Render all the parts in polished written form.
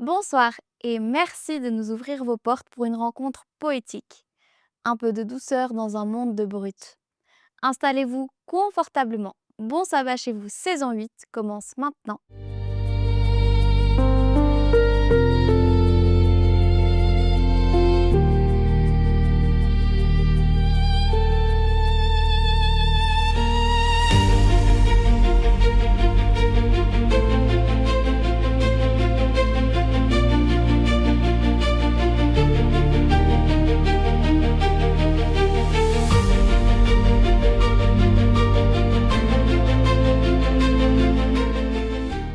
Bonsoir et merci de nous ouvrir vos portes pour une rencontre poétique. Un peu de douceur dans un monde de brut. Installez-vous confortablement. Bon sabbat chez vous, saison 8 commence maintenant.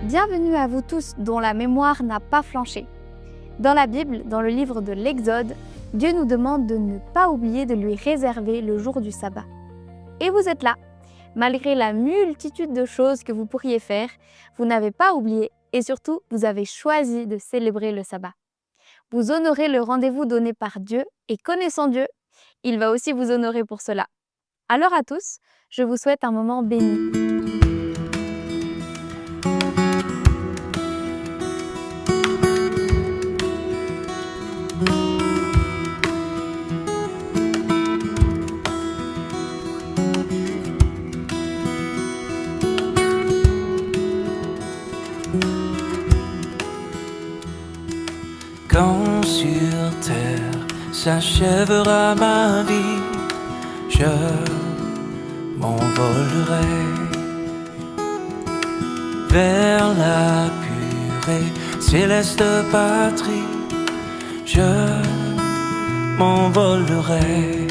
Bienvenue à vous tous dont la mémoire n'a pas flanché. Dans la Bible, dans le livre de l'Exode, Dieu nous demande de ne pas oublier de lui réserver le jour du sabbat. Et vous êtes là. Malgré la multitude de choses que vous pourriez faire, vous n'avez pas oublié et surtout, vous avez choisi de célébrer le sabbat. Vous honorez le rendez-vous donné par Dieu et connaissant Dieu, il va aussi vous honorer pour cela. Alors à tous, je vous souhaite un moment béni. Quand sur terre s'achèvera ma vie, je m'envolerai vers la pure et céleste patrie. Je m'envolerai,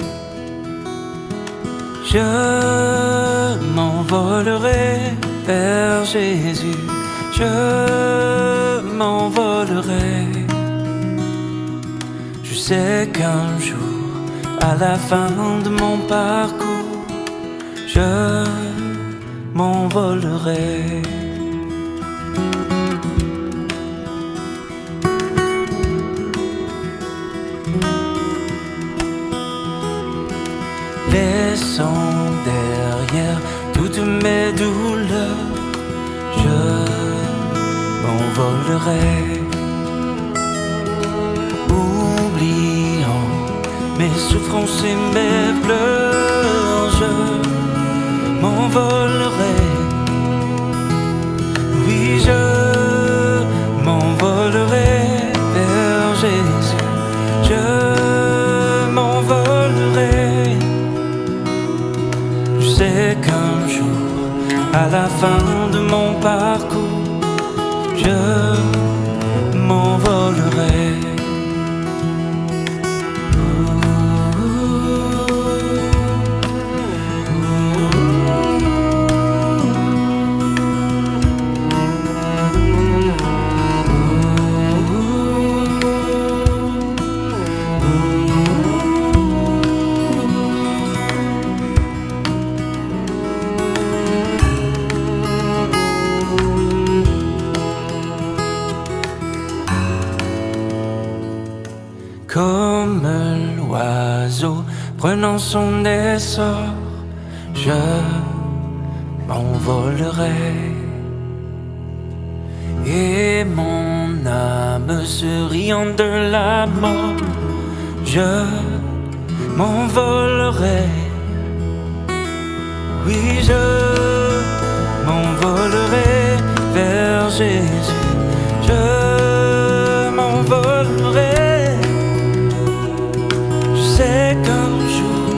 je m'envolerai vers Jésus. Je m'envolerai. Je sais qu'un jour, à la fin de mon parcours, je m'envolerai. Laissant derrière toutes mes douleurs, je m'envolerai. Oubliant mes souffrances et mes pleurs, je m'envolerai. Oui, je m'envolerai vers Jésus. Je m'envolerai. Je sais qu'un jour, à la fin de mon parcours, je m'envolerai. Comme l'oiseau prenant son essor, je m'envolerai. Et mon âme se riant de la mort, je m'envolerai. Oui, je m'envolerai vers Jésus. Je m'envolerai. C'est qu'un jour,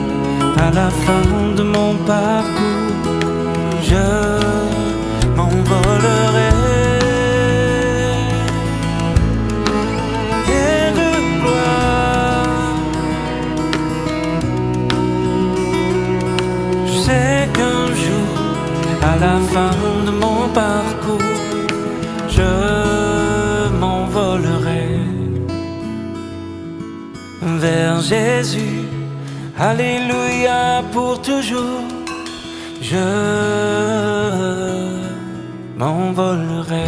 à la fin de mon parcours, je m'envolerai. Et de gloire, je sais qu'un jour, à la fin de mon parcours, je m'envolerai vers Jésus. Alléluia pour toujours. Je m'envolerai.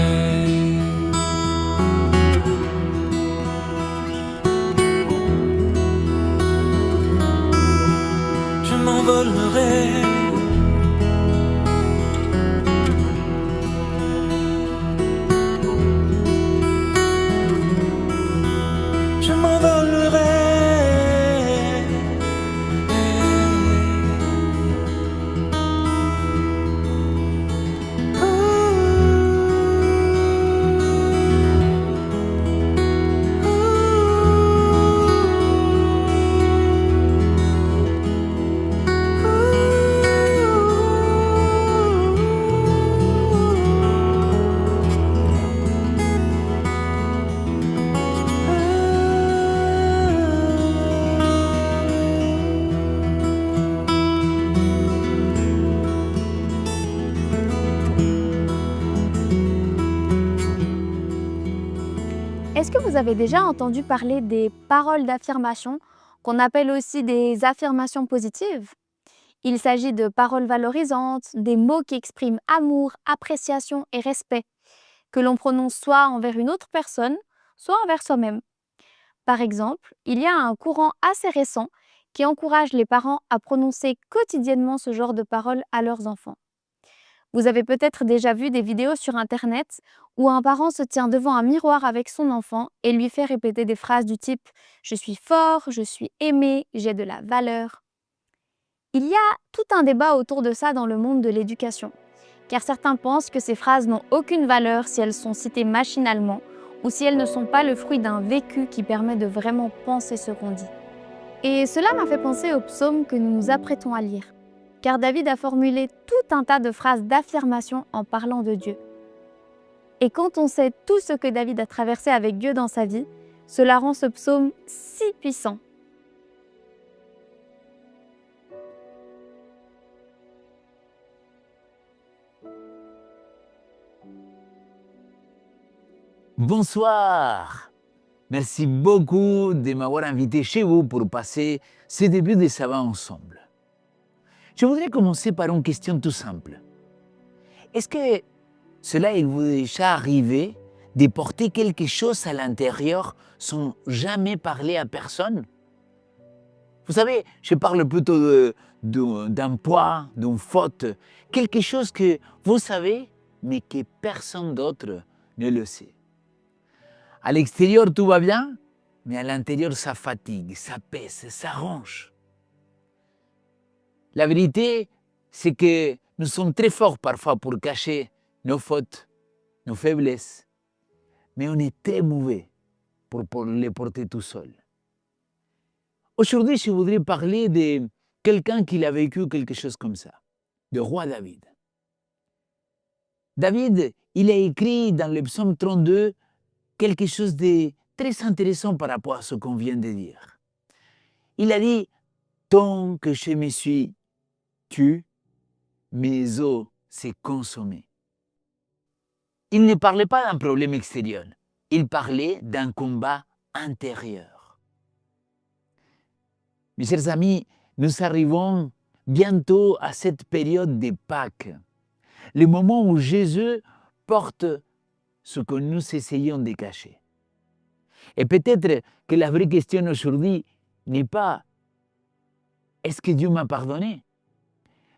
Je m'envolerai. Est-ce que vous avez déjà entendu parler des paroles d'affirmation, qu'on appelle aussi des affirmations positives? Il s'agit de paroles valorisantes, des mots qui expriment amour, appréciation et respect, que l'on prononce soit envers une autre personne, soit envers soi-même. Par exemple, il y a un courant assez récent qui encourage les parents à prononcer quotidiennement ce genre de paroles à leurs enfants. Vous avez peut-être déjà vu des vidéos sur Internet où un parent se tient devant un miroir avec son enfant et lui fait répéter des phrases du type ⁇ Je suis fort, je suis aimé, j'ai de la valeur ⁇ Il y a tout un débat autour de ça dans le monde de l'éducation, car certains pensent que ces phrases n'ont aucune valeur si elles sont citées machinalement ou si elles ne sont pas le fruit d'un vécu qui permet de vraiment penser ce qu'on dit. Et cela m'a fait penser au psaume que nous nous apprêtons à lire, car David a formulé tout un tas de phrases d'affirmation en parlant de Dieu. Et quand on sait tout ce que David a traversé avec Dieu dans sa vie, cela rend ce psaume si puissant. Bonsoir. Merci beaucoup de m'avoir invité chez vous pour passer ce début de sabbat ensemble. Je voudrais commencer par une question tout simple. Est-ce que cela est vous déjà arrivé de porter quelque chose à l'intérieur sans jamais parler à personne? Vous savez, je parle plutôt d'un poids, d'une faute, quelque chose que vous savez, mais que personne d'autre ne le sait. À l'extérieur, tout va bien, mais à l'intérieur, ça fatigue, ça pèse, ça ronge. La vérité, c'est que nous sommes très forts parfois pour cacher nos fautes, nos faiblesses, mais on est très mauvais pour les porter tout seul. Aujourd'hui, je voudrais parler de quelqu'un qui a vécu quelque chose comme ça, le roi David. David, il a écrit dans le psaume 32 quelque chose de très intéressant par rapport à ce qu'on vient de dire. Il a dit « Tant que je me suis tu, mes os s'est consommé ». Il ne parlait pas d'un problème extérieur, il parlait d'un combat intérieur. Mes chers amis, nous arrivons bientôt à cette période de Pâques, le moment où Jésus porte ce que nous essayons de cacher. Et peut-être que la vraie question aujourd'hui n'est pas « est-ce que Dieu m'a pardonné ?»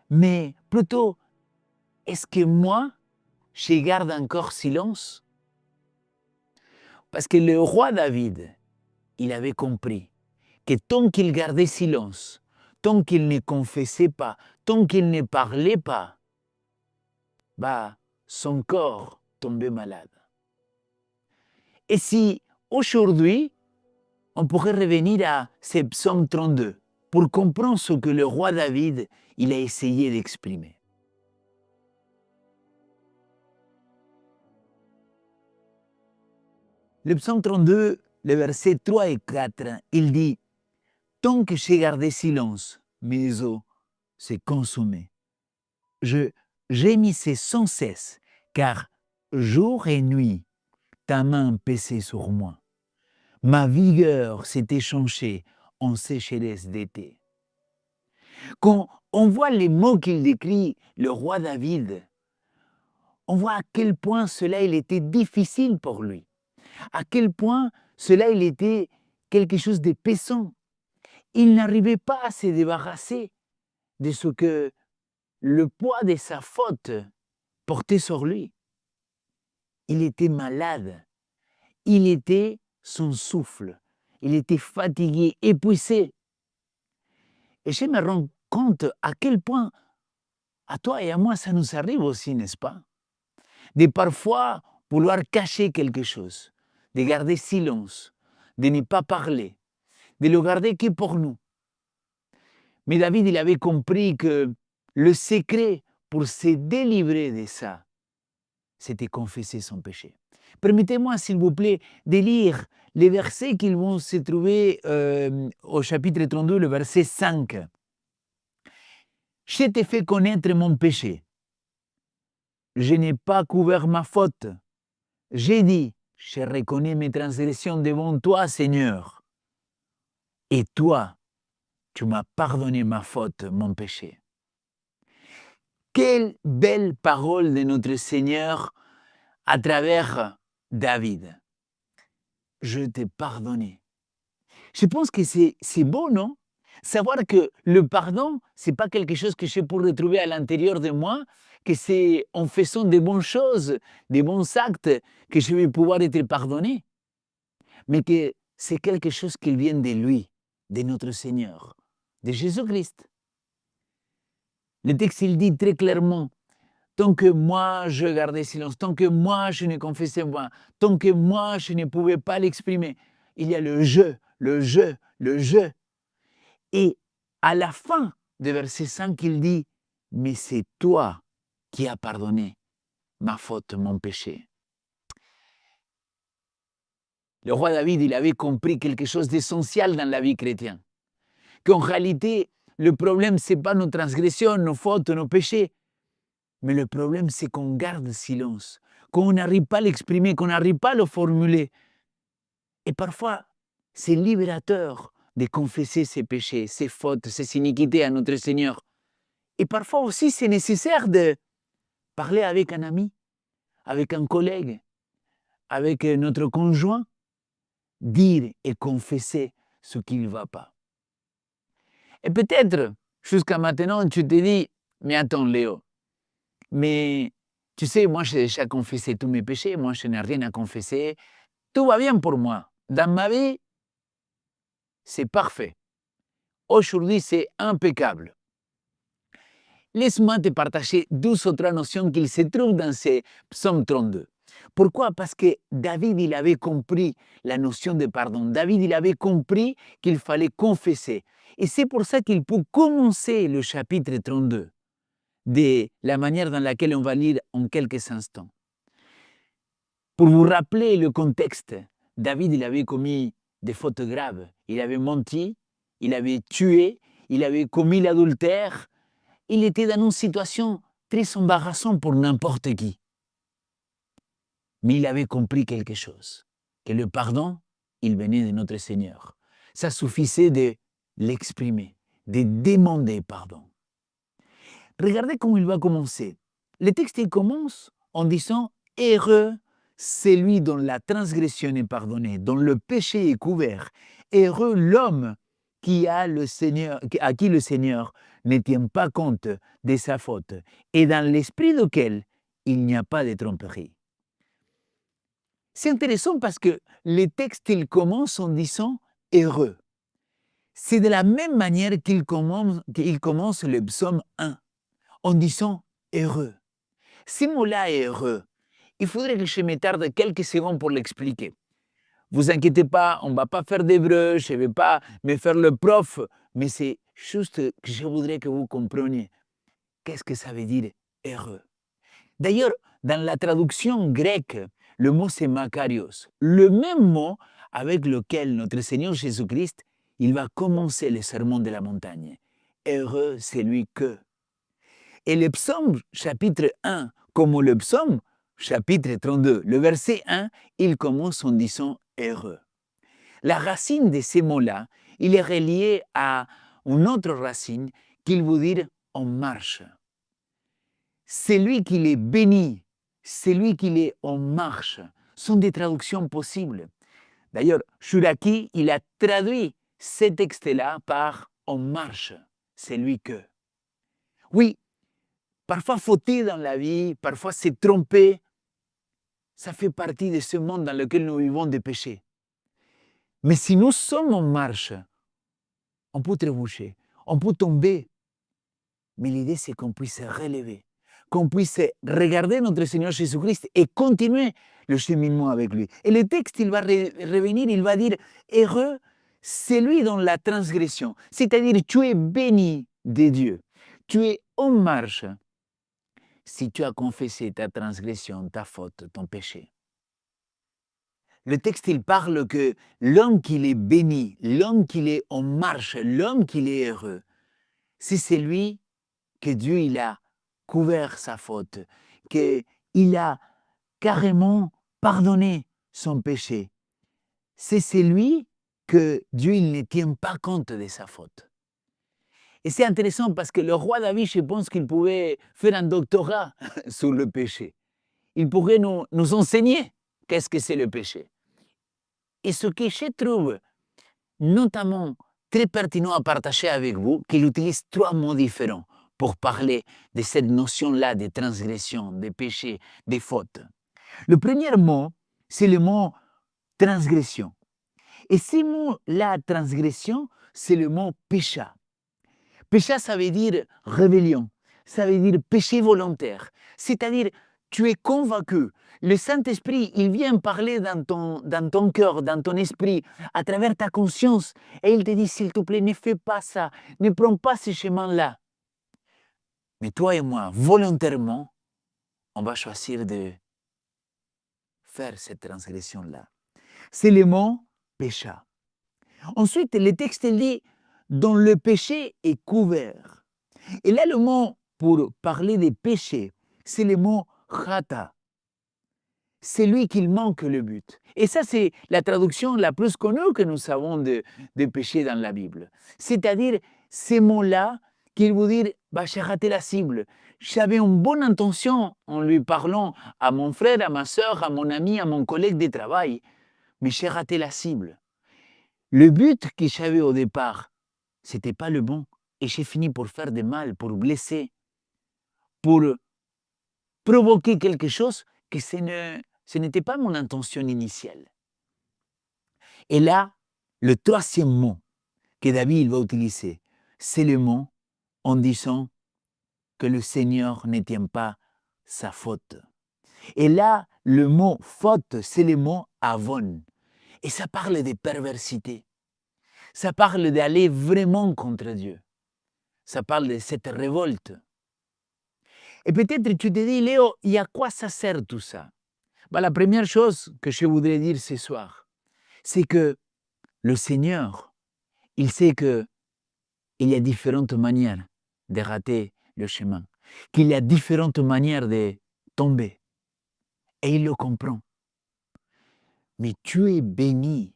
mais plutôt « est-ce que moi, je garde encore silence ?» Parce que le roi David, il avait compris que tant qu'il gardait silence, tant qu'il ne confessait pas, tant qu'il ne parlait pas, son corps tombait malade. Et si aujourd'hui, on pourrait revenir à ce psaume 32 pour comprendre ce que le roi David il a essayé d'exprimer. Le psaume 32, les versets 3 et 4, il dit « Tant que j'ai gardé silence, mes os s'est consumé. Je gémissais sans cesse, car jour et nuit, ta main pesait sur moi. Ma vigueur s'est échangée en sécheresse d'été. » Quand on voit les mots qu'il décrit, le roi David, on voit à quel point cela il était difficile pour lui, à quel point cela il était quelque chose de pesant. Il n'arrivait pas à se débarrasser de ce que le poids de sa faute portait sur lui. Il était malade, il était sans souffle, il était fatigué, épuisé. Et je me rends compte à quel point à toi et à moi ça nous arrive aussi, n'est-ce pas? De parfois vouloir cacher quelque chose, de garder silence, de ne pas parler, de le garder que pour nous. Mais David, il avait compris que le secret pour se délivrer de ça, c'était confesser son péché. Permettez-moi, s'il vous plaît, de lire les versets qui vont se trouver au chapitre 32, le verset 5. « Je t'ai fait connaître mon péché. Je n'ai pas couvert ma faute. J'ai dit, je reconnais mes transgressions devant toi, Seigneur. Et toi, tu m'as pardonné ma faute, mon péché. Quelle belle parole de notre Seigneur à travers David. Je t'ai pardonné. Je pense que c'est beau, non? Savoir que le pardon, ce n'est pas quelque chose que je peux retrouver à l'intérieur de moi, que c'est en faisant de bonnes choses, des bons actes, que je vais pouvoir être pardonné, mais que c'est quelque chose qui vient de lui, de notre Seigneur, de Jésus-Christ. Le texte, il dit très clairement, tant que moi je gardais silence, tant que moi je ne confessais pas, tant que moi je ne pouvais pas l'exprimer, il y a le je, le je, le je. Et à la fin du verset 5, il dit, mais c'est toi qui as pardonné ma faute, mon péché. Le roi David, il avait compris quelque chose d'essentiel dans la vie chrétienne. Qu'en réalité, le problème, ce n'est pas nos transgressions, nos fautes, nos péchés. Mais le problème, c'est qu'on garde silence, qu'on n'arrive pas à l'exprimer, qu'on n'arrive pas à le formuler. Et parfois, c'est libérateur de confesser ses péchés, ses fautes, ses iniquités à notre Seigneur. Et parfois aussi, c'est nécessaire de parler avec un ami, avec un collègue, avec notre conjoint, dire et confesser ce qui ne va pas. Et peut-être, jusqu'à maintenant, tu te dis, mais attends Léo, mais tu sais, moi j'ai déjà confessé tous mes péchés, moi je n'ai rien à confesser, tout va bien pour moi. Dans ma vie, c'est parfait. Aujourd'hui, c'est impeccable. Laisse-moi te partager 12 autres notions qu'il se trouvent dans ce psaume 32. Pourquoi? Parce que David, il avait compris la notion de pardon. David, il avait compris qu'il fallait confesser. Et c'est pour ça qu'il peut commencer le chapitre 32 de la manière dans laquelle on va lire en quelques instants. Pour vous rappeler le contexte, David, il avait commis des fautes graves. Il avait menti, il avait tué, il avait commis l'adultère. Il était dans une situation très embarrassante pour n'importe qui. Mais il avait compris quelque chose, que le pardon, il venait de notre Seigneur. Ça suffisait de l'exprimer, de demander pardon. Regardez comment il va commencer. Le texte il commence en disant « Heureux celui dont la transgression est pardonnée, dont le péché est couvert. Heureux l'homme à qui le Seigneur ne tient pas compte de sa faute et dans l'esprit duquel il n'y a pas de tromperie. » C'est intéressant parce que le texte il commence en disant « heureux ». C'est de la même manière qu'il commence le psaume 1 en disant « heureux ». Ce mot-là est heureux. Il faudrait que je m'attarde quelques secondes pour l'expliquer. Vous inquiétez pas, on ne va pas faire d'hébreu, je ne vais pas me faire le prof, mais c'est juste que je voudrais que vous compreniez qu'est-ce que ça veut dire heureux. D'ailleurs, dans la traduction grecque, le mot c'est makarios, le même mot avec lequel notre Seigneur Jésus-Christ, il va commencer le sermon de la montagne. Heureux celui que. Et le psaume chapitre 1, comme le psaume chapitre 32, le verset 1, il commence en disant heureux. La racine de ces mots-là, il est relié à une autre racine qui veut dire en marche. Celui qui est béni, celui qui est en marche, sont des traductions possibles. D'ailleurs, Shuraki, il a traduit ce texte-là par en marche, celui que. Oui, parfois fauter dans la vie, parfois se tromper, ça fait partie de ce monde dans lequel nous vivons de péché. Mais si nous sommes en marche, on peut trébucher, on peut tomber. Mais l'idée, c'est qu'on puisse se relever, qu'on puisse regarder notre Seigneur Jésus-Christ et continuer le cheminement avec lui. Et le texte, il va revenir, il va dire « Heureux, c'est lui dans la transgression ». C'est-à-dire, tu es béni de Dieu, tu es en marche si tu as confessé ta transgression, ta faute, ton péché. Le texte, il parle que l'homme qui est béni, l'homme qui est en marche, l'homme qui est heureux, c'est celui que Dieu il a couvert sa faute, qu'il a carrément pardonné son péché, c'est celui que Dieu il ne tient pas compte de sa faute. Et c'est intéressant parce que le roi David, je pense qu'il pouvait faire un doctorat sur le péché. Il pourrait nous enseigner qu'est-ce que c'est le péché. Et ce que je trouve notamment très pertinent à partager avec vous, qu'il utilise 3 mots différents pour parler de cette notion-là de transgression, de péché, de faute. Le premier mot, c'est le mot transgression. Et ce mot-là, transgression, c'est le mot pécha. Péché, ça veut dire rébellion, ça veut dire péché volontaire. C'est-à-dire, tu es convaincu. Le Saint-Esprit, il vient parler dans ton cœur, dans ton esprit, à travers ta conscience. Et il te dit, s'il te plaît, ne fais pas ça, ne prends pas ce chemin-là. Mais toi et moi, volontairement, on va choisir de faire cette transgression-là. C'est le mot pécha. Ensuite, le texte dit, dont le péché est couvert. Et là, le mot pour parler des péchés, c'est le mot chata. C'est lui qui manque le but. Et ça, c'est la traduction la plus connue que nous avons de péché dans la Bible. C'est-à-dire, ces mots-là qui vous disent, bah, j'ai raté la cible. J'avais une bonne intention en lui parlant à mon frère, à ma soeur, à mon ami, à mon collègue de travail, mais j'ai raté la cible. Le but que j'avais au départ, c'était pas le bon. Et j'ai fini pour faire du mal, pour blesser, pour provoquer quelque chose que ce n'était pas mon intention initiale. Et là, le troisième mot que David va utiliser, c'est le mot en disant que le Seigneur ne tient pas sa faute. Et là, le mot faute, c'est le mot avon. Et ça parle de perversité. Ça parle d'aller vraiment contre Dieu. Ça parle de cette révolte. Et peut-être tu te dis, Léo, et à quoi ça sert tout ça? Ben, la première chose que je voudrais dire ce soir, c'est que le Seigneur, il sait qu'il y a différentes manières de rater le chemin, qu'il y a différentes manières de tomber. Et il le comprend. Mais tu es béni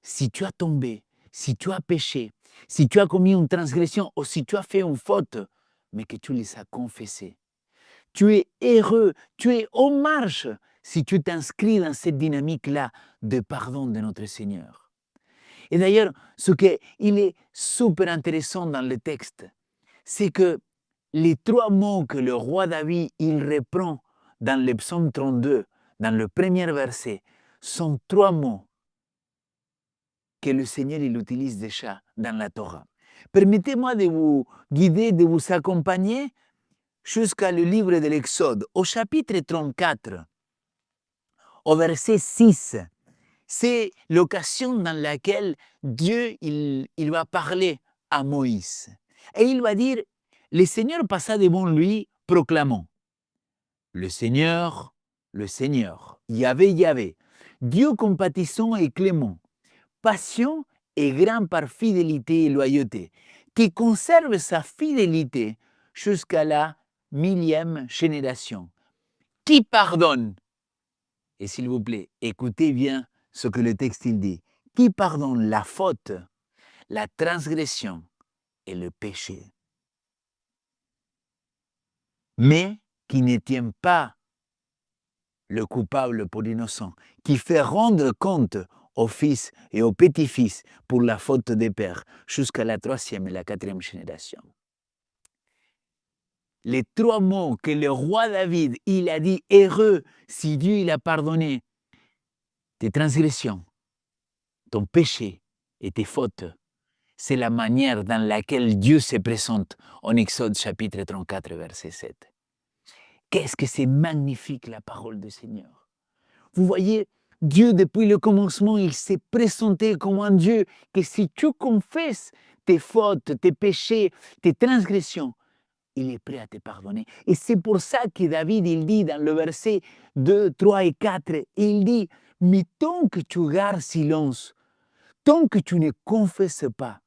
si tu as tombé, si tu as péché, si tu as commis une transgression ou si tu as fait une faute, mais que tu les as confessées. Tu es heureux, tu es en marche si tu t'inscris dans cette dynamique-là de pardon de notre Seigneur. Et d'ailleurs, ce qui est super intéressant dans le texte, c'est que les 3 mots que le roi David il reprend dans le psaume 32, dans le premier verset, sont 3 mots que le Seigneur il utilise déjà dans la Torah. Permettez-moi de vous guider, de vous accompagner jusqu'à le livre de l'Exode, au chapitre 34, au verset 6. C'est l'occasion dans laquelle Dieu il va parler à Moïse. Et il va dire, le Seigneur passa devant lui, proclamant, le Seigneur, Yahvé, Yahvé, Dieu compatissant et clément, patient et grand par fidélité et loyauté, qui conserve sa fidélité jusqu'à la 1000e génération, qui pardonne. Et s'il vous plaît, écoutez bien ce que le texte il dit, qui pardonne la faute, la transgression et le péché, mais qui ne tient pas le coupable pour l'innocent, qui fait rendre compte aux fils et aux petits-fils pour la faute des pères, jusqu'à la 3e et la 4e génération. Les 3 mots que le roi David, il a dit, heureux si Dieu il a pardonné tes transgressions, ton péché et tes fautes, c'est la manière dans laquelle Dieu se présente en Exode chapitre 34, verset 7. Qu'est-ce que c'est magnifique la parole du Seigneur. Vous voyez, Dieu depuis le commencement, il s'est présenté comme un Dieu que si tu confesses tes fautes, tes péchés, tes transgressions, il est prêt à te pardonner. Et c'est pour ça que David, il dit dans le verset 2, 3 et 4, il dit, mais tant que tu gardes silence, tant que tu ne confesses pas,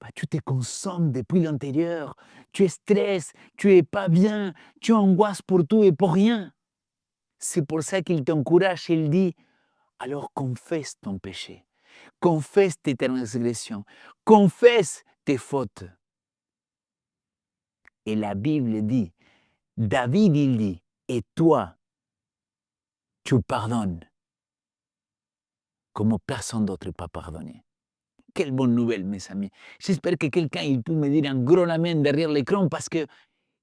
bah, tu te consommes depuis l'intérieur, tu stresses, tu n'es pas bien, tu angoisses pour tout et pour rien. C'est pour ça qu'il t'encourage, il dit, alors confesse ton péché, confesse tes transgressions, confesse tes fautes. Et la Bible dit, David il dit, et toi, tu pardonnes comme personne d'autre n'a pas pardonné. Quelle bonne nouvelle, mes amis. J'espère que quelqu'un il peut me dire un gros amen derrière l'écran parce que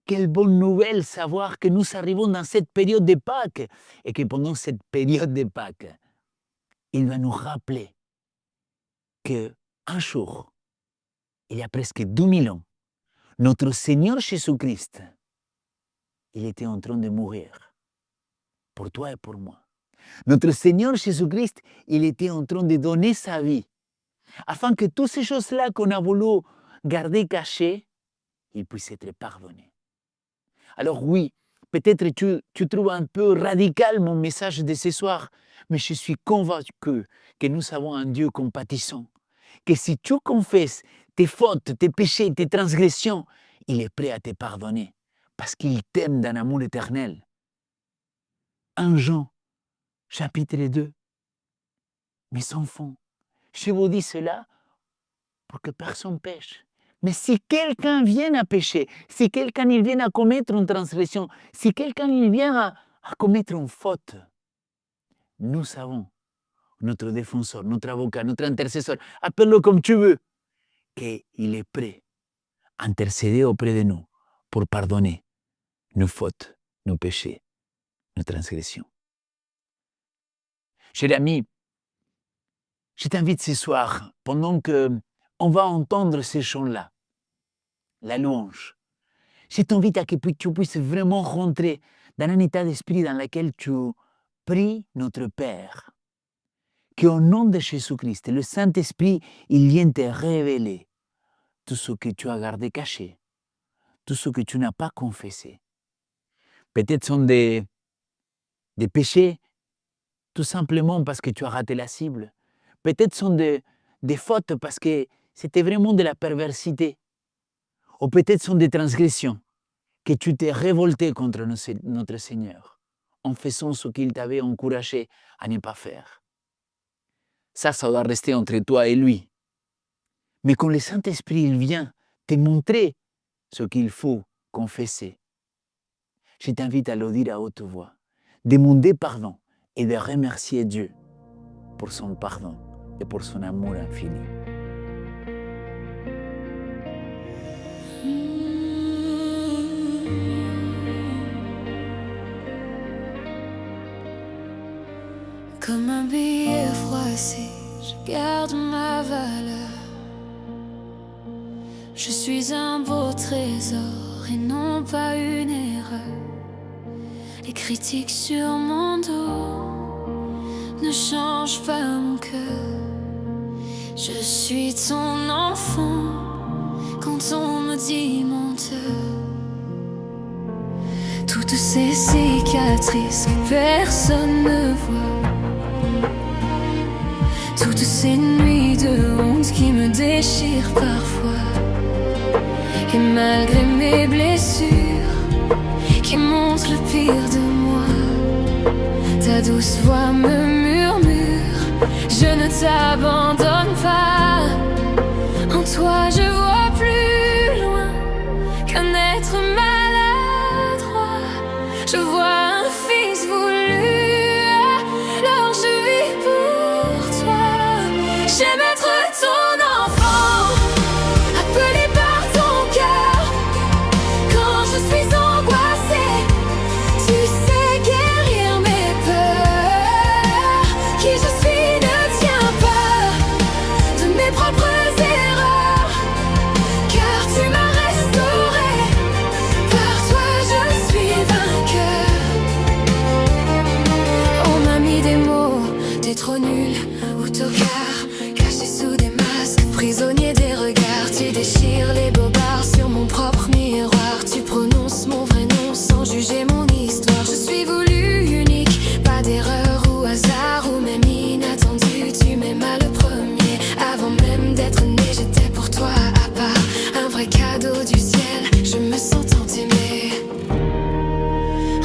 quelle bonne nouvelle savoir que nous arrivons dans cette période de Pâques et que pendant cette période de Pâques, il va nous rappeler qu'un jour, il y a presque 2000 ans, notre Seigneur Jésus-Christ, il était en train de mourir pour toi et pour moi. Notre Seigneur Jésus-Christ, il était en train de donner sa vie afin que toutes ces choses-là qu'on a voulu garder cachées, ils puissent être pardonnées. Alors oui, peut-être tu trouves un peu radical mon message de ce soir, mais je suis convaincu que nous avons un Dieu compatissant, que si tu confesses tes fautes, tes péchés, tes transgressions, il est prêt à te pardonner, parce qu'il t'aime d'un amour éternel. 1 Jean, chapitre 2. Mes enfants, je vous dis cela pour que personne pêche. Mais si quelqu'un vient à pécher, si quelqu'un il vient à commettre une transgression, si quelqu'un il vient à commettre une faute, nous savons, notre défenseur, notre avocat, notre intercesseur, appelle-le comme tu veux, qu'il est prêt à intercéder auprès de nous pour pardonner nos fautes, nos péchés, nos transgressions. Cher ami, je t'invite ce soir, pendant qu'on va entendre ces chants-là, la louange, je t'invite à que tu puisses vraiment rentrer dans un état d'esprit dans lequel tu pries notre Père, qu'au nom de Jésus-Christ, le Saint-Esprit, il vient te révéler tout ce que tu as gardé caché, tout ce que tu n'as pas confessé. Peut-être sont des péchés tout simplement parce que tu as raté la cible. Peut-être sont des fautes parce que c'était vraiment de la perversité. Ou peut-être sont des transgressions que tu t'es révolté contre notre Seigneur en faisant ce qu'il t'avait encouragé à ne pas faire. Ça doit rester entre toi et lui. Mais quand le Saint-Esprit il vient te montrer ce qu'il faut confesser, je t'invite à le dire à haute voix, demander pardon et de remercier Dieu pour son pardon et pour son amour infini. Comme un billet froissé, je garde ma valeur. Je suis un beau trésor et non pas une erreur. Les critiques sur mon dos ne changent pas mon cœur. Je suis ton enfant quand on me dit menteur. Toutes ces cicatrices que personne ne voit, toutes ces nuits de honte qui me déchirent parfois. Et malgré mes blessures qui montrent le pire de moi, ta douce voix me murmure, je ne t'abandonne pas. En toi je vois plus loin qu'un être maladroit. Je vois un fils voulu, alors je vis pour toi. J'aime être ton enfant, appelé par ton cœur. Quand je suis angoissée, tu sais guérir mes peurs. Qui je suis ne tient pas de mes propres erreurs, car tu m'as restauré. Par toi je suis vainqueur. On m'a mis des mots, t'es trop nul ou tocard, caché sous des masques, prisonnier des regards. Tu déchires les bobards sur mon propre miroir. Tu prononces mon vrai nom sans juger mon histoire. Je suis voulu unique, pas d'erreur ou hasard ou même inattendu. Tu m'aimas le premier, avant même d'être né. J'étais pour toi à part, un vrai cadeau du ciel. Je me sens tant aimée.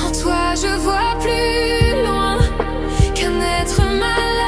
En toi je vois plus loin qu'un être malade.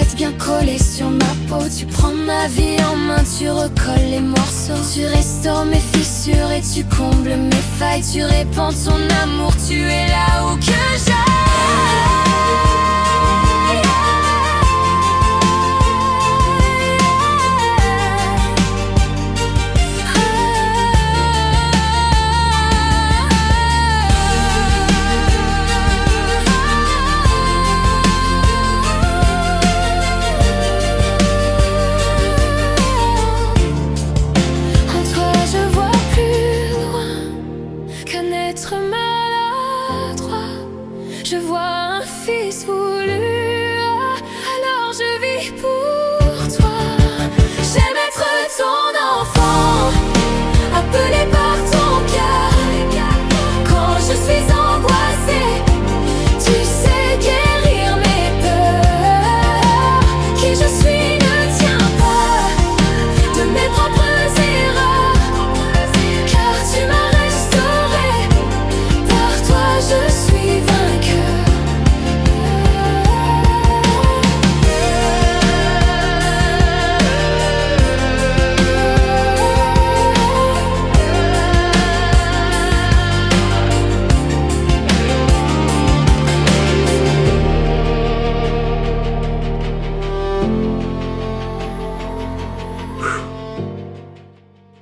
reste bien collé sur ma peau. Tu prends ma vie en main, tu recolles les morceaux. Tu restaures mes fissures et tu combles mes failles. Tu répands ton amour, tu es là où que j'aille. Je vois un fils voulu, alors je vis pour toi. J'aime être ton enfant, appelé par ton cœur. Quand je suis angoissée, tu sais guérir mes peurs. Qui je suis ne tient pas de mes propres erreurs, car tu m'as restauré, par toi je suis vainqueur.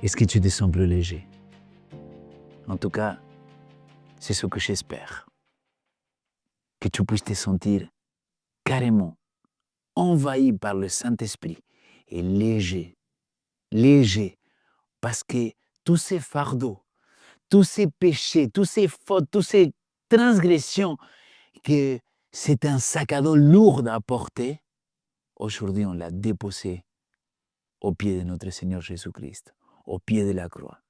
Est-ce que tu te sens plus léger? En tout cas, c'est ce que j'espère. Que tu puisses te sentir carrément envahi par le Saint-Esprit et léger, parce que tous ces fardeaux, tous ces péchés, tous ces fautes, toutes ces transgressions, que c'est un sac à dos lourd à porter, aujourd'hui on l'a déposé au pied de notre Seigneur Jésus-Christ, au pied de la croix.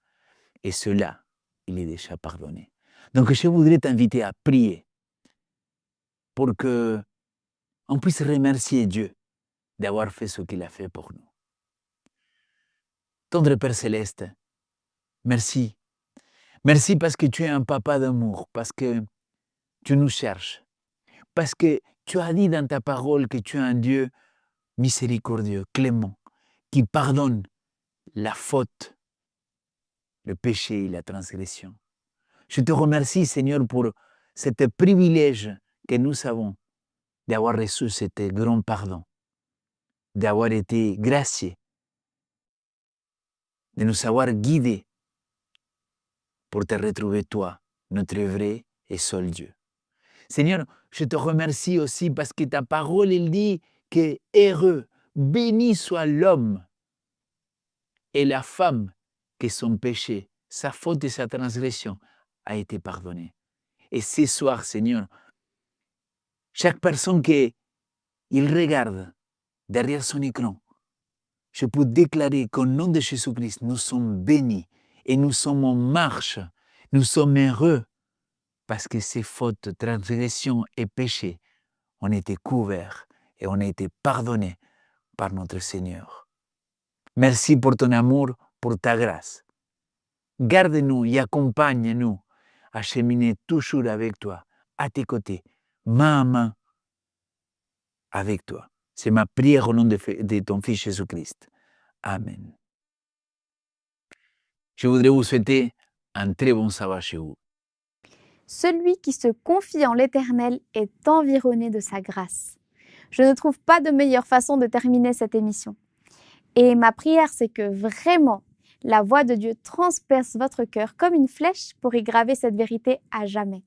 Et cela, il est déjà pardonné. Donc je voudrais t'inviter à prier pour que on puisse remercier Dieu d'avoir fait ce qu'il a fait pour nous. Tendre Père Céleste, merci. Merci parce que tu es un papa d'amour, parce que tu nous cherches, parce que tu as dit dans ta parole que tu es un Dieu miséricordieux, clément, qui pardonne la faute, le péché et la transgression. Je te remercie, Seigneur, pour ce privilège que nous avons d'avoir reçu ce grand pardon, d'avoir été graciés, de nous avoir guidés pour te retrouver toi, notre vrai et seul Dieu. Seigneur, je te remercie aussi parce que ta parole, elle dit que heureux, béni soit l'homme et la femme que son péché, sa faute et sa transgression a été pardonné. Et ce soir, Seigneur, chaque personne qu'il regarde derrière son écran, je peux déclarer qu'au nom de Jésus-Christ, nous sommes bénis et nous sommes en marche, nous sommes heureux parce que ces fautes, transgressions et péchés ont été couverts et ont été pardonnés par notre Seigneur. Merci pour ton amour, pour ta grâce. Garde-nous et accompagne-nous à cheminer toujours avec toi, à tes côtés, main à main avec toi. C'est ma prière au nom de ton Fils Jésus-Christ. Amen. Je voudrais vous souhaiter un très bon sabbat chez vous. Celui qui se confie en l'Éternel est environné de sa grâce. Je ne trouve pas de meilleure façon de terminer cette émission. Et ma prière, c'est que vraiment, la voix de Dieu transperce votre cœur comme une flèche pour y graver cette vérité à jamais.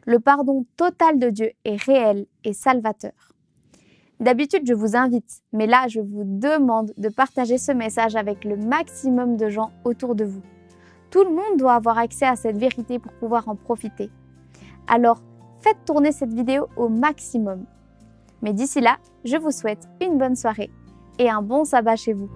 Le pardon total de Dieu est réel et salvateur. D'habitude, je vous invite, mais là, je vous demande de partager ce message avec le maximum de gens autour de vous. Tout le monde doit avoir accès à cette vérité pour pouvoir en profiter. Alors, faites tourner cette vidéo au maximum. Mais d'ici là, je vous souhaite une bonne soirée et un bon sabbat chez vous.